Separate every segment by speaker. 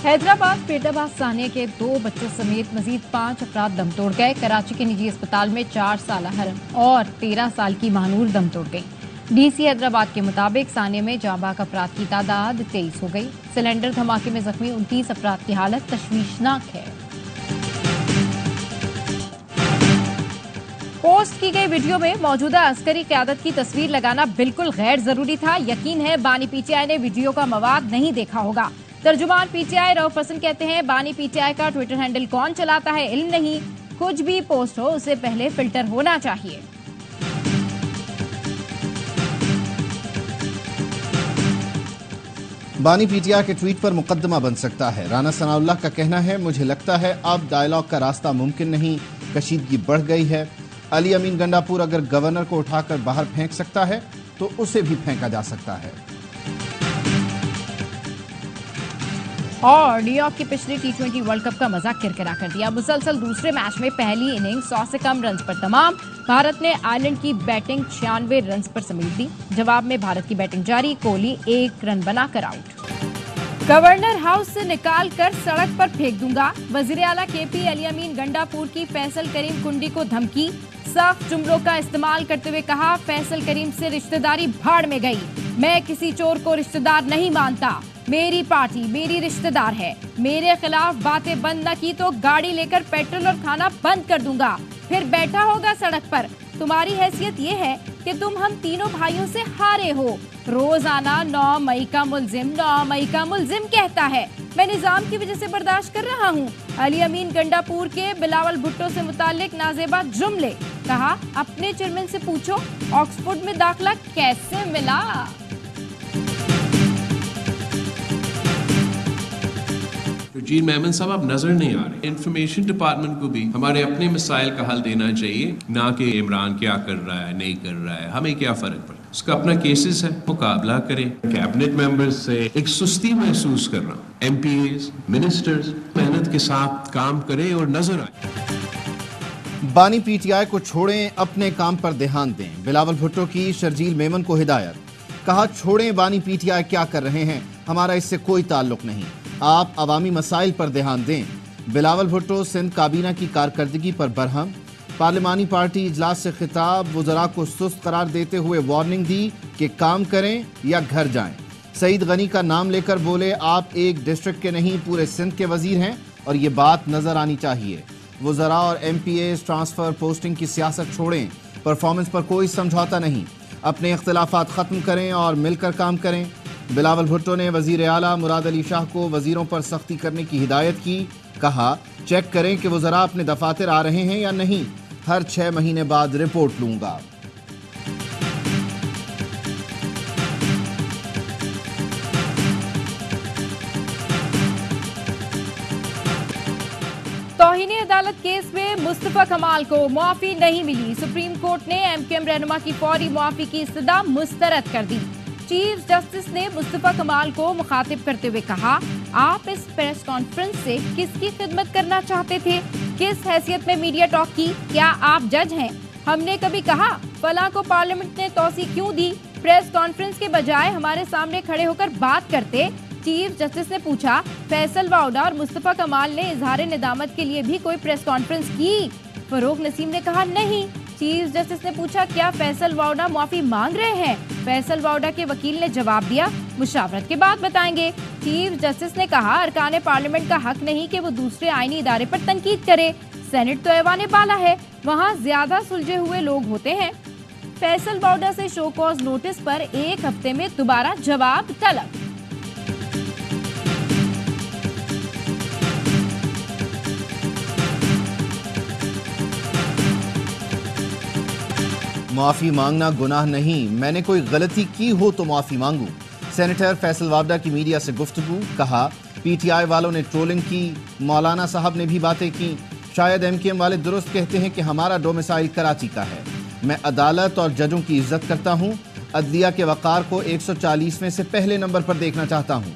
Speaker 1: हैदराबाद फरीदाबाद सानिया के 2 बच्चों समेत मजीद 5 अफराद दम तोड़ गए। कराची के निजी अस्पताल में 4 साल हरम और 13 साल की महानूर दम तोड़ गई। डीसी हैदराबाद के मुताबिक सानिया में जांबाक अफराद की तादाद 23 हो गई। सिलेंडर धमाके में जख्मी 29 अफराद की हालत तशवीशनाक है। पोस्ट की गई वीडियो में मौजूदा अस्करी क़यादत की तस्वीर लगाना बिल्कुल गैर जरूरी था। यकीन है बानी पीटीआई ने वीडियो का मवाद नहीं देखा होगा। तर्जुमान पीटीआई रऊफ हसन कहते हैं, बानी पीटीआई का ट्विटर हैंडल कौन चलाता है इल्म नहीं, कुछ भी पोस्ट हो उससे पहले फिल्टर होना चाहिए।
Speaker 2: बानी पीटीआई के ट्वीट पर मुकदमा बन सकता है। राना सनाउल्लाह का कहना है, मुझे लगता है अब डायलॉग का रास्ता मुमकिन नहीं, कशीदगी बढ़ गई है। अली अमीन गंडापुर अगर गवर्नर को उठाकर बाहर फेंक सकता है तो उसे भी फेंका जा सकता है।
Speaker 1: और न्यूयॉर्क की पिछली T20 वर्ल्ड कप का मजा किरकिरा कर दिया। मुसलसल दूसरे मैच में पहली इनिंग 100 से कम रन पर तमाम। भारत ने आयरलैंड की बैटिंग 96 रन पर समेट दी। जवाब में भारत की बैटिंग जारी, कोहली 1 रन बनाकर आउट। गवर्नर हाउस से निकाल कर सड़क पर फेंक दूंगा, वजीर आला KP अली अमीन गंडापुर की फैसल करीम कुंडी को धमकी। सख्त जुमलों का इस्तेमाल करते हुए कहा, फैसल करीम से रिश्तेदारी भाड़ में गई, मैं किसी चोर को रिश्तेदार नहीं मानता, मेरी पार्टी मेरी रिश्तेदार है, मेरे खिलाफ बातें बंद न की तो गाड़ी लेकर पेट्रोल और खाना बंद कर दूंगा, फिर बैठा होगा सड़क पर। तुम्हारी हैसियत ये है कि तुम हम तीनों भाइयों से हारे हो। रोजाना 9 मई का मुल्जिम कहता है, मैं निजाम की वजह से बर्दाश्त कर रहा हूँ। अली अमीन गंडापुर के बिलावल भुट्टो से मुतालिक नाजेबा जुमले, कहा अपने चेयरमैन से पूछो ऑक्सफोर्ड में दाखिला कैसे मिला।
Speaker 3: जीन मेमन साहब आप नजर नहीं आ रहे। इंफॉर्मेशन डिपार्टमेंट को भी हमारे अपने मसाइल का हल देना चाहिए, ना कि इमरान क्या कर रहा है नहीं कर रहा है, हमें क्या फर्क पड़ता, उसका अपना केसेस है, मुकाबला करें। कैबिनेट मेंबर्स से एक सुस्ती महसूस कर रहा हूँ। MPs, मिनिस्टर्स मेहनत के साथ काम करें और नजर आए।
Speaker 2: बानी पीटीआई को छोड़ें, अपने काम पर ध्यान दें। बिलावल भुट्टो की शर्जील मेमन को हिदायत, कहा छोड़ें बानी पीटीआई क्या कर रहे हैं, हमारा इससे कोई ताल्लुक नहीं, आप अवामी मसाइल पर ध्यान दें। बिलावल भुट्टो सिंध काबीना की कारकर्दगी पर बरहम। पार्लिमानी पार्टी इजलास से खिताब, वज़रा को सुस्त करार देते हुए वार्निंग दी कि काम करें या घर जाएं। सईद गनी का नाम लेकर बोले, आप एक डिस्ट्रिक्ट के नहीं पूरे सिंध के वजीर हैं और ये बात नजर आनी चाहिए। वज़रा और MPAs ट्रांसफर पोस्टिंग की सियासत छोड़ें, परफॉर्मेंस पर कोई समझौता नहीं, अपने इख्तिलाफात ख़त्म करें और मिलकर काम करें। बिलावल भुट्टो ने वजीर आला मुराद अली शाह को वजीरों पर सख्ती करने की हिदायत की, कहा चेक करें कि वज़रा अपने दफातर आ रहे हैं या नहीं, हर 6 महीने बाद रिपोर्ट लूंगा।
Speaker 1: तौहीन अदालत केस में मुस्तफा कमाल को मुआफी नहीं मिली। सुप्रीम कोर्ट ने MKM रहनुमा की फौरी मुआफी की इस्तदा मुस्तरद कर दी। चीफ जस्टिस ने मुस्तफा कमाल को मुखातिब करते हुए कहा, आप इस प्रेस कॉन्फ्रेंस से किसकी खिदमत करना चाहते थे, किस हैसियत में मीडिया टॉक की, क्या आप जज हैं? हमने कभी कहा फला को पार्लियामेंट ने तौसी क्यों दी? प्रेस कॉन्फ्रेंस के बजाय हमारे सामने खड़े होकर बात करते। चीफ जस्टिस ने पूछा, फैसल वाउडा और मुस्तफा कमाल ने इजहार निदामत के लिए भी कोई प्रेस कॉन्फ्रेंस की? फरूक नसीम ने कहा नहीं। चीफ जस्टिस ने पूछा, क्या फैसल वाउडा माफी मांग रहे हैं? फैसल वाउडा के वकील ने जवाब दिया, मुशावरत के बाद बताएंगे। चीफ जस्टिस ने कहा, अरकान पार्लियामेंट का हक नहीं कि वो दूसरे आईनी इदारे पर तनकीद करे। सेनेट तो ऐवान बाला है, वहाँ ज्यादा सुलझे हुए लोग होते हैं। फैसल वाउडा से शो कॉज नोटिस पर 1 हफ्ते में दोबारा जवाब तलब।
Speaker 2: माफ़ी मांगना गुनाह नहीं, मैंने कोई गलती की हो तो माफ़ी मांगूं। सेनेटर फैसल वावडा की मीडिया से गुफ्तगू, कहा PTI वालों ने ट्रोलिंग की, मौलाना साहब ने भी बातें की। शायद MKM वाले दुरुस्त कहते हैं कि हमारा डोमिसाइल कराची का है। मैं अदालत और जजों की इज्जत करता हूँ, अदलिया के वक़ार को 140वें से पहले नंबर पर देखना चाहता हूँ।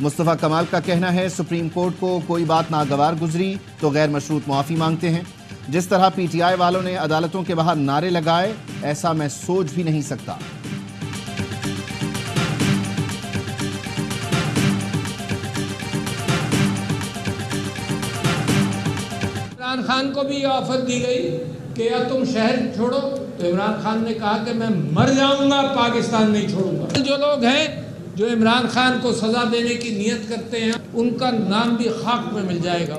Speaker 2: मुस्तफ़ा कमाल का कहना है, सुप्रीम कोर्ट को कोई बात नागवार गुजरी तो गैर मशरूत माफ़ी मांगते हैं। जिस तरह PTI वालों ने अदालतों के बाहर नारे लगाए, ऐसा मैं सोच भी नहीं सकता।
Speaker 4: عمران خان کو بھی یہ آفر دی گئی کہ یا تم شہر چھوڑو، تو عمران خان نے کہا کہ میں مر جاؤں گا، پاکستان نہیں چھوڑوں گا۔ جو لوگ ہیں جو عمران خان کو سزا دینے کی نیت کرتے ہیں، ان کا نام بھی خاک میں مل جائے گا۔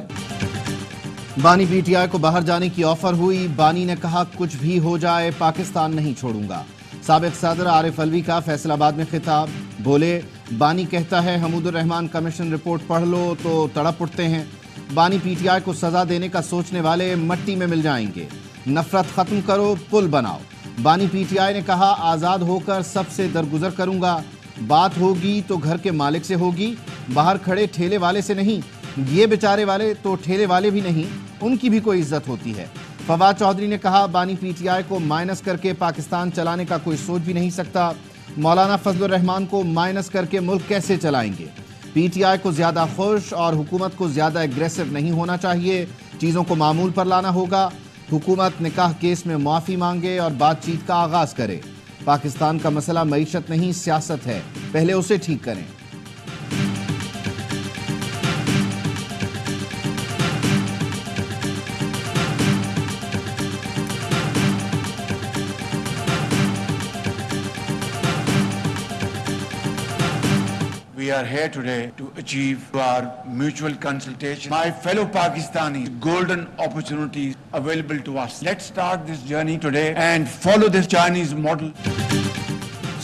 Speaker 2: بانی پی ٹی آئی کو باہر جانے کی آفر ہوئی، بانی نے کہا کچھ بھی ہو جائے پاکستان نہیں چھوڑوں گا۔ سابق صدر عارف علوی کا فیصل آباد میں خطاب، بولے بانی کہتا ہے حمود الرحمان کمیشن رپورٹ پڑھ لو تو تڑپ اٹھتے ہیں۔ بانی پی ٹی آئی کو سزا دینے کا سوچنے والے مٹی میں مل جائیں گے، نفرت ختم کرو، پل بناؤ۔ بانی پی ٹی آئی نے کہا آزاد ہو کر سب سے درگزر کروں گا، بات ہوگی تو گھر کے مالک سے ہوگی، باہر کھڑے ٹھیلے والے سے نہیں، یہ بیچارے والے تو ٹھیلے والے بھی نہیں، ان کی بھی کوئی عزت ہوتی ہے۔ فواد چودھری نے کہا بانی پی ٹی آئی کو مائنس کر کے پاکستان چلانے کا کوئی سوچ بھی نہیں سکتا، مولانا فضل الرحمان کو مائنس کر کے ملک کیسے چلائیں گے۔ پی ٹی آئی کو زیادہ خوش اور حکومت کو زیادہ ایگریسو نہیں ہونا چاہیے، چیزوں کو معمول پر لانا ہوگا۔ حکومت نکاح کیس میں معافی مانگے اور بات چیت کا آغاز کرے۔ پاکستان کا مسئلہ معیشت نہیں سیاست ہے، پہلے اسے ٹھیک کریں۔
Speaker 5: We are here today to achieve our mutual consultation. My fellow Pakistanis, golden opportunities available to us. Let's start this journey today and follow this Chinese model.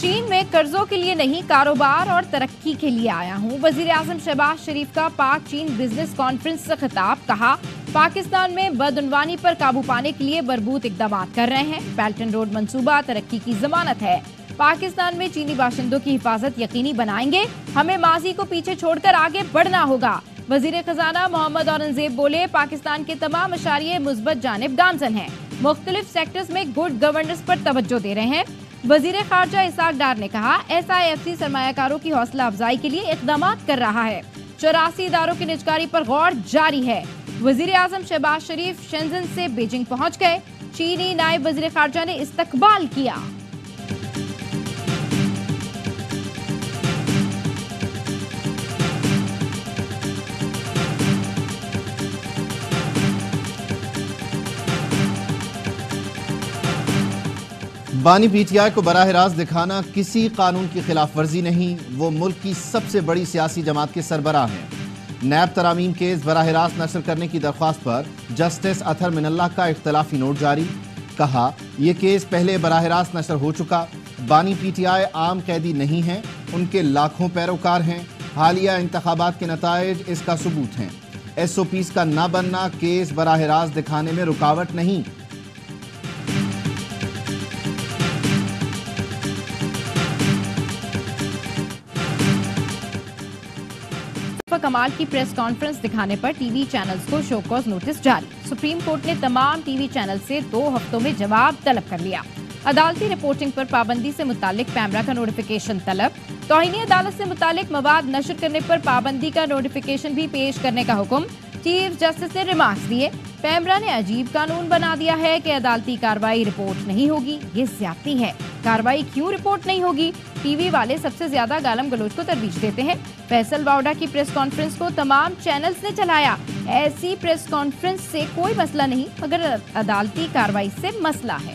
Speaker 1: چین میں قرضوں کے لیے نہیں، کاروبار اور ترقی کے لیے آیا ہوں۔ وزیر اعظم شہباز شریف کا پاک چین بزنس کانفرنس سے خطاب، کہا پاکستان میں بدعنوانی پر قابو پانے کے لیے مربوط اقدامات کر رہے ہیں۔ بیلٹ اینڈ روڈ منصوبہ ترقی کی ضمانت ہے۔ پاکستان میں چینی باشندوں کی حفاظت یقینی بنائیں گے، ہمیں ماضی کو پیچھے چھوڑ کر آگے بڑھنا ہوگا۔ وزیر خزانہ محمد اورنگزیب بولے پاکستان کے تمام اشاریے مثبت جانب گامزن ہیں، مختلف سیکٹرز میں گڈ گورننس پر توجہ دے رہے ہیں۔ وزیر خارجہ اسحاق ڈار نے کہا ایس آئی ایف سی سرمایہ کاروں کی حوصلہ افزائی کے لیے اقدامات کر رہا ہے، 84 اداروں کی نجکاری پر غور جاری ہے۔ وزیر اعظم شہباز شریف شنزن سے بیجنگ پہنچ گئے، چینی نائب وزیر خارجہ نے استقبال کیا۔
Speaker 2: بانی پی ٹی آئی کو براہ راست دکھانا کسی قانون کی خلاف ورزی نہیں، وہ ملک کی سب سے بڑی سیاسی جماعت کے سربراہ ہیں۔ نیب ترامیم کیس براہ راست نشر کرنے کی درخواست پر جسٹس اطہر من اللہ کا اختلافی نوٹ جاری، کہا یہ کیس پہلے براہ راست نشر ہو چکا، بانی پی ٹی آئی عام قیدی نہیں ہیں، ان کے لاکھوں پیروکار ہیں، حالیہ انتخابات کے نتائج اس کا ثبوت ہیں۔ ایس او پیز کا نہ بننا کیس براہ راست دکھانے میں رکاوٹ نہیں۔
Speaker 1: کمال کی پریس کانفرنس دکھانے پر ٹی وی چینلز کو شو کاز نوٹس جاری، سپریم کورٹ نے تمام ٹی وی چینل سے 2 ہفتوں میں جواب طلب کر لیا۔ عدالتی رپورٹنگ پر پابندی سے متعلق پیمرا کا نوٹیفیکیشن طلب، توہین عدالت سے متعلق مواد نشر کرنے پر پابندی کا نوٹیفیکیشن بھی پیش کرنے کا حکم، چیف جسٹس نے ریمارکس دیے، پیمرا نے عجیب قانون بنا دیا ہے کہ عدالتی کارروائی رپورٹ نہیں ہوگی، یہ زیادتی ہے، کارروائی کیوں رپورٹ نہیں ہوگی؟ ٹی وی والے سب سے زیادہ گالم گلوچ کو ترویج دیتے ہیں۔ فیصل واؤڈا کی پریس کانفرنس کو تمام چینلز نے چلایا، ایسی پریس کانفرنس سے کوئی مسئلہ نہیں مگر عدالتی کارروائی سے مسئلہ ہے۔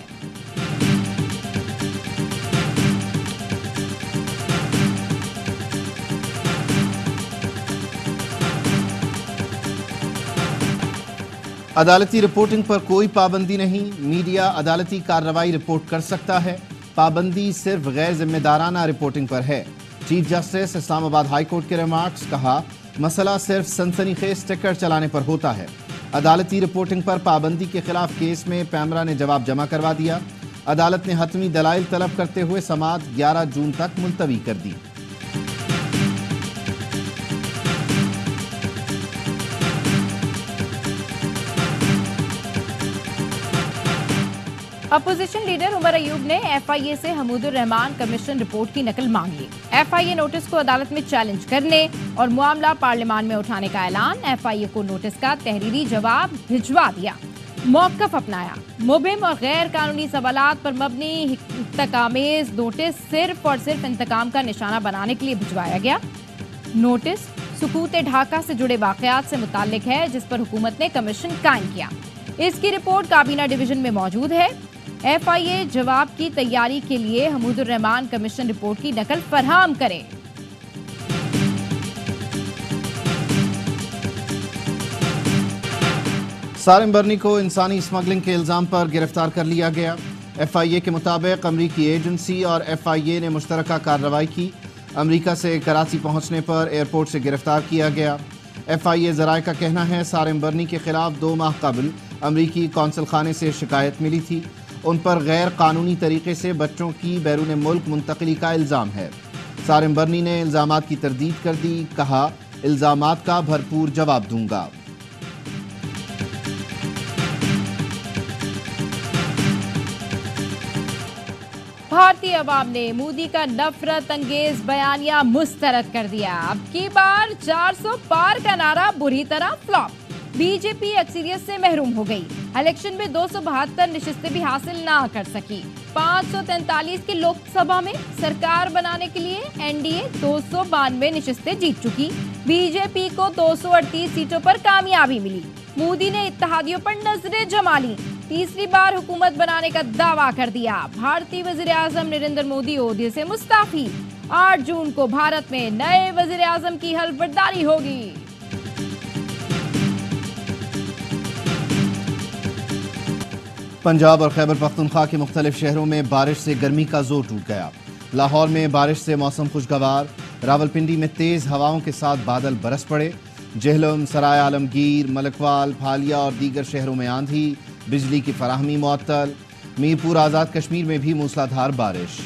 Speaker 2: عدالتی رپورٹنگ پر کوئی پابندی نہیں، میڈیا عدالتی کارروائی رپورٹ کر سکتا ہے، پابندی صرف غیر ذمہ دارانہ رپورٹنگ پر ہے۔ چیف جسٹس اسلام آباد ہائی کورٹ کے ریمارکس، کہا مسئلہ صرف سنسنی خیز ٹکر چلانے پر ہوتا ہے۔ عدالتی رپورٹنگ پر پابندی کے خلاف کیس میں پیمرا نے جواب جمع کروا دیا، عدالت نے حتمی دلائل طلب کرتے ہوئے سماعت 11 جون تک ملتوی کر دی۔
Speaker 1: اپوزیشن لیڈر عمر ایوب نے ایف آئی اے سے حمود الرحمان کمیشن رپورٹ کی نقل مانگ لی، ایف آئی اے نوٹس کو عدالت میں چیلنج کرنے اور معاملہ پارلیمان میں اٹھانے کا اعلان، ایف آئی اے کو نوٹس کا تحریری جواب بھجوا دیا، موقف اپنایا، مبہم اور غیر قانونی سوالات پر مبنی انتقامیز نوٹس صرف اور صرف انتقام کا نشانہ بنانے کے لیے بھجوایا گیا۔ نوٹس सुकूत ढाका से जुड़े वाकयात से मुताल्लिक है, जिस पर हुकूमत ने कमीशन कायम किया। इसकी रिपोर्ट काबीना डिवीजन में मौजूद है। FIA जवाब की तैयारी के लिए हमीदुर रहमान कमीशन रिपोर्ट की नकल फराहम करे।
Speaker 2: सारिम बर्नी को इंसानी स्मगलिंग के इल्ज़ाम पर गिरफ्तार कर लिया गया। FIA के मुताबिक अमरीकी एजेंसी और FIA ने मुश्तरका कार्रवाई की। अमरीका से कराची पहुंचने पर एयरपोर्ट से गिरफ्तार किया गया। FIA ज़राए का कहना है सारिम बर्नी के खिलाफ 2 माह कबल अमरीकी कौंसल खाने से शिकायत मिली थी। उन पर गैर कानूनी तरीके से बच्चों की बैरून मुल्क मुंतकली का इल्ज़ाम है। सारिम बर्नी ने इल्ज़ामात की तरदीद कर दी, कहा इल्ज़ामात का भरपूर जवाब दूंगा।
Speaker 1: भारतीय अवाम ने मोदी का नफरत अंगेज बयानिया मुस्तरद कर दिया। अब की बार 400 पार का नारा बुरी तरह फ्लॉप। बीजेपी अक्सरियत से महरूम हो गई। इलेक्शन में 272 नशिस्तें भी हासिल ना कर सकी। 543 की लोकसभा में सरकार बनाने के लिए NDA 292 नशिस्तें जीत चुकी। बीजेपी को 238 सीटों पर कामयाबी मिली। मोदी ने इत्तेहादियों पर नजरें जमा ली। तीसरी बार हुकूमत बनाने का दावा कर दिया। भारतीय वजीर आजम नरेंद्र मोदी ओहदे से मुस्ताफी। 8 जून को भारत में नए वजीर आजम की हल्फबर्दारी होगी।
Speaker 2: पंजाब और खैबर पख्तूनख्वा के मुख्तलिफ शहरों में बारिश से गर्मी का जोर टूट गया। लाहौर में बारिश से मौसम खुशगवार। रावलपिंडी में तेज हवाओं के साथ बादल बरस पड़े। जेहलम, सराय आलमगीर, मलकवाल, फालिया और दीगर शहरों में आंधी, बिजली की फराहमी मुअत्तल। मीरपुर आज़ाद कश्मीर में भी मूसलाधार बारिश।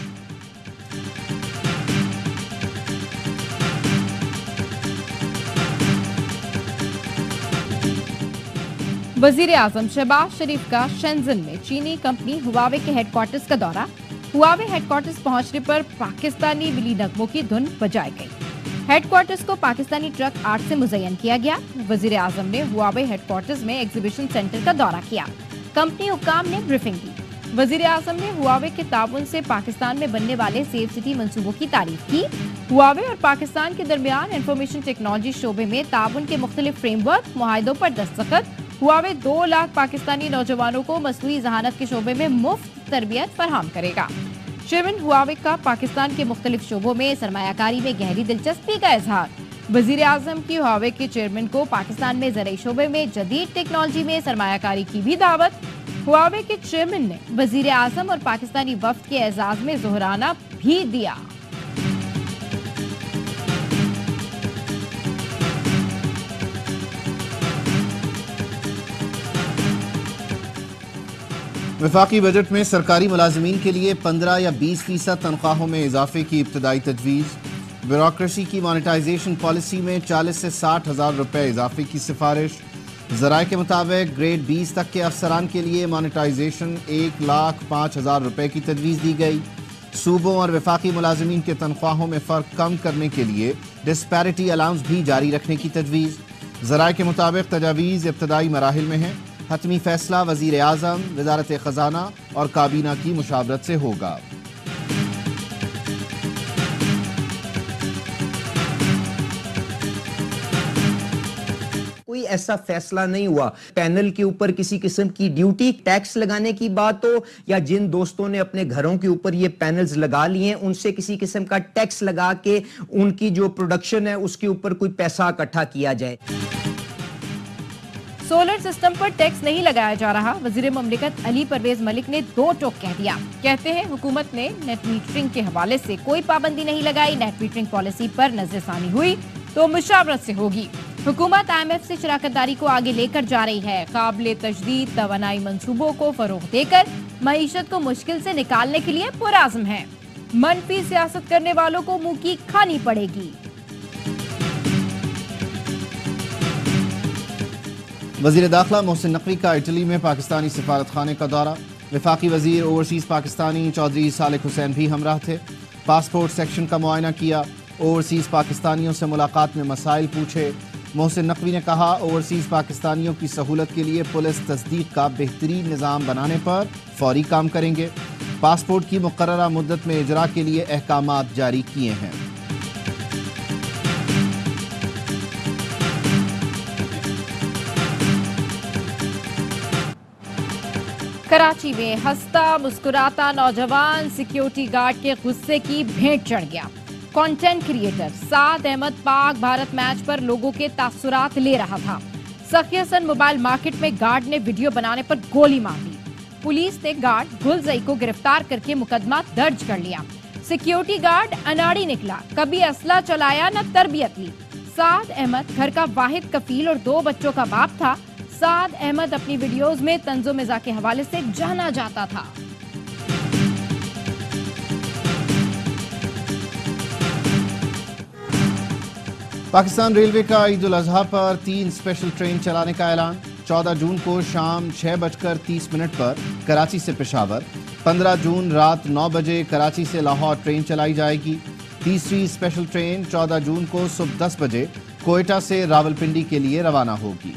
Speaker 1: वजीर आजम शहबाज शरीफ का शेंजन में चीनी कंपनी हुआवे के हेडक्वार्टर्स का दौरा। हुआवे हेडक्वार्टर्स पहुंचने पर पाकिस्तानी विली नगमों की धुन बजाई गई। हेडक्वार्टर्स को पाकिस्तानी ट्रक आर्ट से मुज़य्यन किया गया। वजीर आजम ने हुआवे हेडक्वार्टर्स में एग्जीबिशन सेंटर का दौरा किया। कंपनी हुक्काम ने ब्रीफिंग दी। वजीर आजम ने हुआवे के ताउन से पाकिस्तान में बनने वाले सेफ सिटी मंसूबों की तारीफ की। हुआवे और पाकिस्तान के दरमियान इंफॉर्मेशन टेक्नोलॉजी शोबे में ताउन के मुख्तलिफ फ्रेमवर्क मुआहिदों पर दस्तखत। हुआवे 2 लाख पाकिस्तानी नौजवानों को मसनूई जहानत के शोबे में मुफ्त तरबियत फराहम करेगा। चेयरमैन हुआवे का पाकिस्तान के मुख्तलिफ शोबों में सरमायाकारी में गहरी दिलचस्पी का इजहार। वजीर आजम की हुआवे के चेयरमैन को पाकिस्तान में ज़राई शोबे में जदीद टेक्नोलॉजी में सरमायाकारी की भी दावत। हुआवे के चेयरमैन ने वजीर आजम और पाकिस्तानी वफ्द के एजाज में जोहराना भी दिया।
Speaker 2: वफाकी बजट में सरकारी मुलाजमीन के लिए 15 या 20% तनख्वाहों में इजाफे की इब्तदाई तजवीज़। ब्यूरोक्रेसी की मोनेटाइजेशन पॉलिसी में 40 से 60 हज़ार रुपये इजाफे की सिफारिश। ज़राए के मुताबिक ग्रेड 20 तक के अफसरान के लिए मोनेटाइजेशन 1,05,000 रुपये की तजवीज़ दी गई। सूबों और वफाकी मुलाजमीन के तनख्वाहों में फ़र्क कम करने के लिए डिस्पैरिटी अलाउंस भी जारी रखने की तजवीज़। ज़राए के मुताबिक तजावीज़ इब्तदाई मराहिल में है। हतमी फैसला वज़ीर आज़म, वज़ारत ख़ज़ाना और काबीना की मुशावरत से होगा।
Speaker 6: कोई ऐसा फैसला नहीं हुआ पैनल के ऊपर किसी किस्म की ड्यूटी टैक्स लगाने की बात हो, या जिन दोस्तों ने अपने घरों के ऊपर ये पैनल्स लगा लिए हैं उनसे किसी किस्म का टैक्स लगा के उनकी जो प्रोडक्शन है उसके ऊपर कोई पैसा इकट्ठा किया जाए।
Speaker 1: सोलर सिस्टम पर टैक्स नहीं लगाया जा रहा। वजीर ममलिकत अली परवेज मलिक ने 2 टोक कह दिया। कहते हैं हुकूमत ने नेट मीटरिंग के हवाले से कोई पाबंदी नहीं लगाई। नेट मीटरिंग पॉलिसी पर नजरसानी हुई तो मुशावरत से होगी। हुकूमत IMF से शराकतदारी को आगे लेकर जा रही है। काबिल तजदीद तवानाई मंसूबों को फरोग देकर मईशत को मुश्किल से निकालने के लिए पुरआज़म है। मनफी सियासत करने वालों को मुंह की खानी पड़ेगी।
Speaker 2: वज़ीर दाखिला मोहसिन नकवी का इटली में पाकिस्तानी सिफारत खाने का दौरा। वफाकी वज़ीर ओवरसीज़ पाकिस्तानी चौधरी सालिक हुसैन भी हमराह थे। पासपोर्ट सेक्शन का मुआयना किया। ओवरसीज़ पाकिस्तानियों से मुलाकात में मसाइल पूछे। मोहसिन नकवी ने कहा ओवरसीज़ पाकिस्तानियों की सहूलत के लिए पुलिस तस्दीक का बेहतरीन निज़ाम बनाने पर फौरी काम करेंगे। पासपोर्ट की मुकर्ररा मुद्दत में इजरा के लिए अहकामात जारी किए हैं।
Speaker 1: कराची में हंसता मुस्कुराता नौजवान सिक्योरिटी गार्ड के गुस्से की भेंट चढ़ गया। कंटेंट क्रिएटर साद अहमद पाक भारत मैच पर लोगों के तासुरात ले रहा था। सखियसन मोबाइल मार्केट में गार्ड ने वीडियो बनाने पर गोली मार दी। पुलिस ने गार्ड गुलजई को गिरफ्तार करके मुकदमा दर्ज कर लिया। सिक्योरिटी गार्ड अनाड़ी निकला, कभी असला चलाया न तरबियत ली। साद अहमद घर का वाहिद कफील और 2 बच्चों का बाप था। साद अहमद अपनी वीडियोस में तंजो मिज़ा के हवाले से जाना जाता था।
Speaker 2: पाकिस्तान रेलवे का ईद उल अजहा पर 3 स्पेशल ट्रेन चलाने का ऐलान। 14 जून को शाम 6:30 पर कराची से पेशावर, 15 जून रात 9 बजे कराची से लाहौर ट्रेन चलाई जाएगी। तीसरी स्पेशल ट्रेन 14 जून को सुबह 10 बजे कोयटा से रावलपिंडी के लिए रवाना होगी।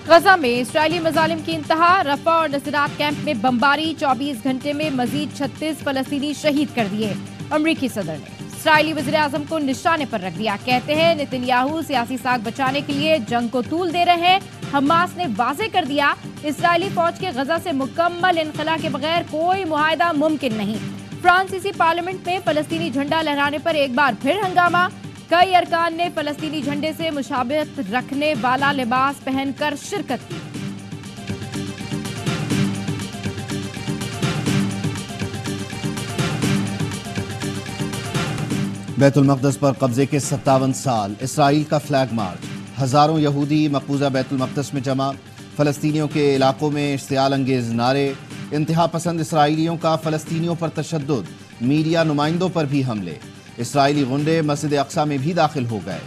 Speaker 1: गजा में इस्राएली मजालिम की इंतहा, रफा और नसीरात कैंप में बमबारी, 24 घंटे में मजीद 36 फलस्तीनी शहीद कर दिए। अमरीकी सदर ने इस्राएली वज़ीर आज़म को निशाने पर रख दिया। कहते हैं नेतन्याहू सियासी साख बचाने के लिए जंग को तूल दे रहे हैं। हमास ने वाज़े कर दिया, इस्राएली फौज के गजा से मुकम्मल इनखला के बगैर कोई मुआहदा मुमकिन नहीं। फ्रांसीसी पार्लियामेंट में फलस्तीनी झंडा लहराने पर एक बार फिर हंगामा। कई अरकान ने फलस्तीनी झंडे से मुशाबहत रखने वाला लिबास पहनकर शिरकत की।
Speaker 2: बैतुल मक़दस पर कब्जे के 57 साल, इसराइल का फ्लैग मार्च, हजारों यहूदी मकबूजा बैतुल मक़दस में जमा। फलस्तीनियों के इलाकों में इश्तियाल अंगेज नारे, इंतहा पसंद इसराइलियों का फलस्तीनियों पर तशद्दुद, मीडिया नुमाइंदों पर भी हमले। इसराइली गुंडे मस्जिद अक्सा में भी दाखिल हो गए।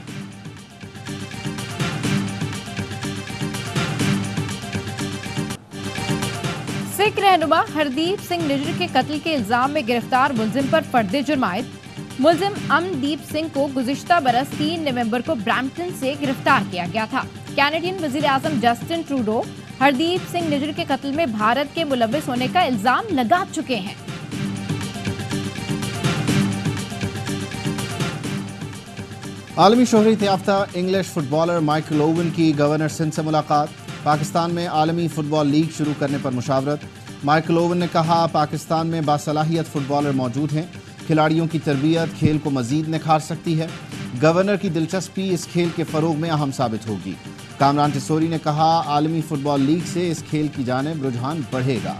Speaker 1: सिख रहनुमा हरदीप सिंह निजर के कत्ल के इल्जाम में गिरफ्तार मुलजिम पर फर्द जुर्मायत। मुलजिम अमनदीप सिंह को गुज़िश्ता बरस 3 नवंबर को ब्रैम्पटन से गिरफ्तार किया गया था। कैनेडियन वज़ीर आज़म जस्टिन ट्रूडो हरदीप सिंह निजर के कत्ल में भारत के मुलव्विस होने का इल्जाम लगा चुके हैं।
Speaker 2: आलमी शोहरत याफ्ता इंग्लिश फुटबॉलर माइकल ओवन की गवर्नर सिंध से मुलाकात। पाकिस्तान में आलमी फुटबॉल लीग शुरू करने पर मुशावरत। माइकल ओवन ने कहा, पाकिस्तान में बासलाहियत फुटबॉलर मौजूद हैं, खिलाड़ियों की तरबियत खेल को मजीद निखार सकती है। गवर्नर की दिलचस्पी इस खेल के फरोग में अहम साबित होगी। कामरान टिसोरी ने कहा, आलमी फुटबॉल लीग से इस खेल की जानिब रुझान बढ़ेगा।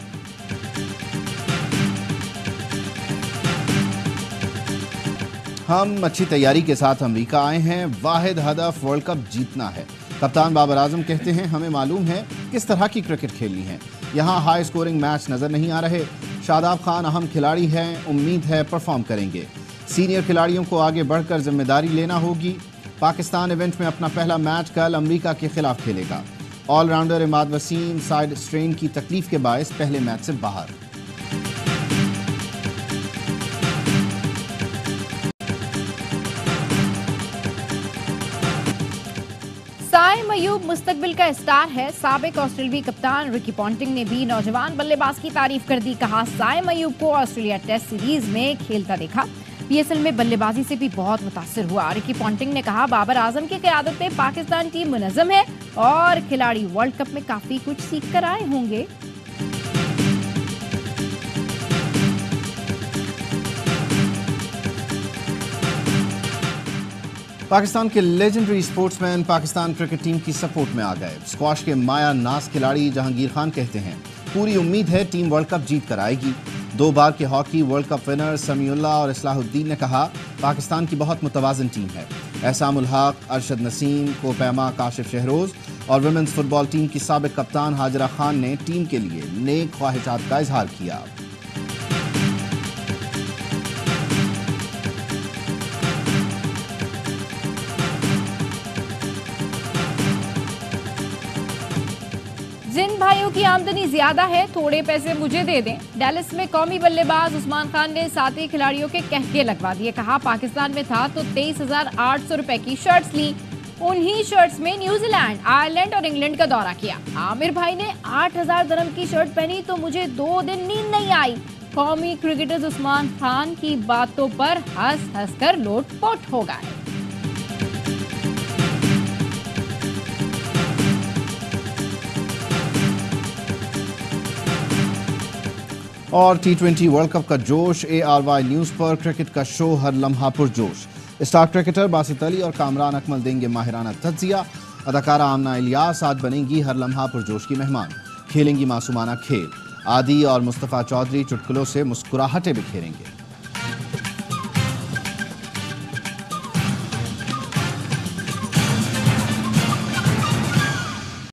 Speaker 2: हम अच्छी तैयारी के साथ अमेरिका आए हैं, वाहिद हदफ वर्ल्ड कप जीतना है। कप्तान बाबर आजम कहते हैं, हमें मालूम है किस तरह की क्रिकेट खेलनी है। यहाँ हाई स्कोरिंग मैच नजर नहीं आ रहे। शादाब खान अहम खिलाड़ी हैं, उम्मीद है परफॉर्म करेंगे। सीनियर खिलाड़ियों को आगे बढ़कर जिम्मेदारी लेना होगी। पाकिस्तान इवेंट में अपना पहला मैच कल अमेरिका के खिलाफ खेलेगा। Allrounder Imad Wasim side strain की तकलीफ के बायस पहले मैच से बाहर।
Speaker 1: साइम अयूब मुस्तकबिल का स्टार है। साबिक ऑस्ट्रेलियाई कप्तान रिकी पॉन्टिंग ने भी नौजवान बल्लेबाज की तारीफ कर दी। कहा, साइम अयूब को ऑस्ट्रेलिया टेस्ट सीरीज में खेलता देखा, पीएसएल में बल्लेबाजी से भी बहुत मुतासिर हुआ। रिकी पॉन्टिंग ने कहा, बाबर आजम की क़यादत में पाकिस्तान टीम मुनज़्ज़म है और खिलाड़ी वर्ल्ड कप में काफी कुछ सीख कर आए होंगे।
Speaker 2: पाकिस्तान के legendary sportsman Pakistan cricket team की सपोर्ट में आ गए। स्क्वाश के माया नाज खिलाड़ी जहांगीर खान कहते हैं, पूरी उम्मीद है टीम वर्ल्ड कप जीत कर आएगी। 2 बार के hockey world cup winner Samiullah और इस्लाहुद्दीन ने कहा, पाकिस्तान की बहुत मुतवाज़िन टीम है। एहसामुल हक, अरशद नसीम, कोपैमा, काशिफ शहरोज और वुमेन्स फुटबॉल टीम की साबिक कप्तान हाजिरा खान ने टीम के लिए नेक ख्वाहिशात का इजहार किया।
Speaker 1: जिन भाइयों की आमदनी ज्यादा है, थोड़े पैसे मुझे दे दें। डैलस में कौमी बल्लेबाज उस्मान खान ने साथी खिलाड़ियों के कहके लगवा दिए। कहा, पाकिस्तान में था तो 23,800 रुपए की शर्ट्स ली। उन्हीं शर्ट्स में न्यूजीलैंड, आयरलैंड और इंग्लैंड का दौरा किया। आमिर भाई ने 8,000 दिरहम की शर्ट पहनी तो मुझे 2 दिन नींद नहीं आई। कौमी क्रिकेटर उस्मान खान की बातों पर हंस हंस कर लोटपोट हो गए।
Speaker 2: اور T20 ورلڈ کپ کا جوش ARY نیوز پر کرکٹ کا شو ہر لمحہ پرجوش. اسٹار کرکٹر باسط علی اور کامران اکمل دیں گے ماہرانہ تجزیہ. اداکارہ آمنہ الیاس آج بنیں گی ہر لمحہ پرجوش کی مہمان. کھیلیں گی معصومانہ کھیل. عادی اور مصطفیٰ چودھری چٹکلوں سے مسکراہٹیں بکھیریں گے.